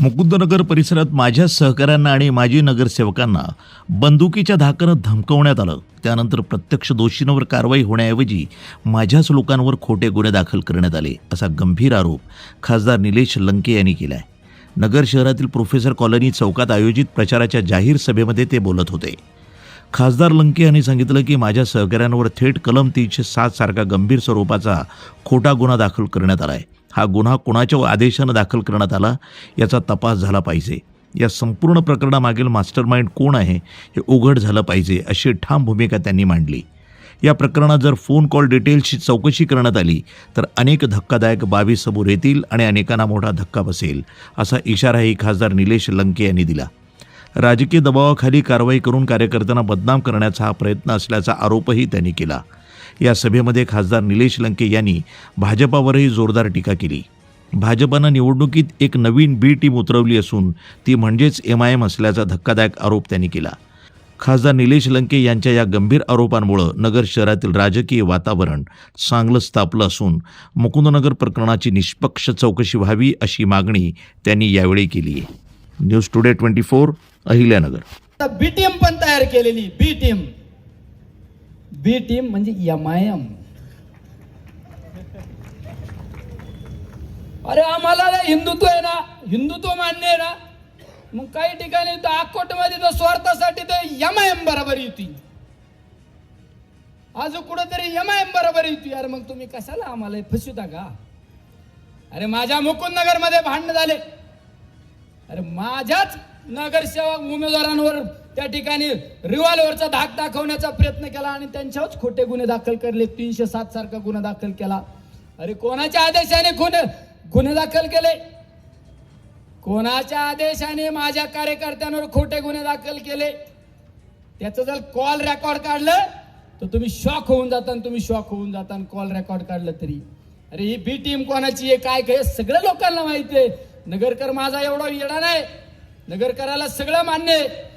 मुकुंदनगर परिसरात माझ्या सहकाऱ्यांना आणि माजी नगरसेवकांना बंदुकीच्या धाकानं धमकवण्यात आलं. त्यानंतर प्रत्यक्ष दोषींवर कारवाई होण्याऐवजी माझ्याच लोकांवर खोटे गुन्हे दाखल करण्यात आले, असा गंभीर आरोप खासदार निलेश लंके यांनी केला आहे. नगर शहरातील प्रोफेसर कॉलनी चौकात आयोजित प्रचाराच्या जाहीर सभेमध्ये ते बोलत होते. खासदार लंके यांनी सांगितलं की माझ्या सहकाऱ्यांवर थेट कलम 307 सारखा गंभीर स्वरूपाचा खोटा गुन्हा दाखल करण्यात आला आहे. हा गुन्हा कोणाच्या आदेशानं दाखल करण्यात आला याचा तपास झाला पाहिजे. या संपूर्ण प्रकरणामागील मास्टरमाइंड कोण आहे हे उघड झालं पाहिजे, अशी ठाम भूमिका त्यांनी मांडली. या प्रकरणात जर फोन कॉल डिटेल्सची चौकशी करण्यात आली तर अनेक धक्कादायक बाबी समोर येतील आणि अनेकांना मोठा धक्का बसेल, असा इशाराही खासदार निलेश लंके यांनी दिला. राजकीय दबावाखाली कारवाई करून कार्यकर्त्यांना बदनाम करण्याचा हा प्रयत्न असल्याचा आरोपही त्यांनी केला. या सभेमध्ये खासदार निलेश लंके यांनी भाजपावरही जोरदार टीका केली. भाजपानं निवडणुकीत एक नवीन बी टीम उतरवली असून ती म्हणजेच MIM असल्याचा धक्कादायक आरोप त्यांनी केला. खासदार निलेश लंके यांच्या या गंभीर आरोपांमुळे नगर शहरातील राजकीय वातावरण चांगलंच तापलं असून मुकुंदनगर प्रकरणाची निष्पक्ष चौकशी व्हावी अशी मागणी त्यांनी यावेळी केली आहे. न्यूज टुडे 24 अहिल्यानगर. बी टीम पण तयार केलेली. बी टीम म्हणजे MIM. अरे आम्हाला हिंदुत्व आहे ना, हिंदुत्व मान्य आहे ना, मग काही ठिकाणी अकोटमध्ये तर स्वार्थासाठी तर MIM बरोबर युती, आज कुठंतरी MIM बरोबर युती. अरे मग तुम्ही कशाला आम्हाला फसवता का? अरे माझ्या मुकुंदनगर मध्ये भांडण झाले. अरे माझ्याच नगरसेवक उमेदवारांवर त्या ठिकाणी रिव्हॉल्वरचा धाक दाखवण्याचा प्रयत्न केला आणि त्यांच्यावरच खोटे गुन्हे दाखल केले. 307 सारखा गुन्हा दाखल केला. अरे कोणाच्या आदेशाने गुन्हे दाखल केले? कोणाच्या आदेशाने माझ्या कार्यकर्त्यांवर खोटे गुन्हे दाखल केले? त्याचं जर कॉल रेकॉर्ड काढलं तर तुम्ही शॉक होऊन जाता. कॉल रेकॉर्ड काढलं तरी अरे ही बी टीम कोणाची आहे, काय काय सगळं लोकांना माहिती आहे. नगरकर माझा एवढा येडा नाही, नगरकराला सगळं मान्य आहे.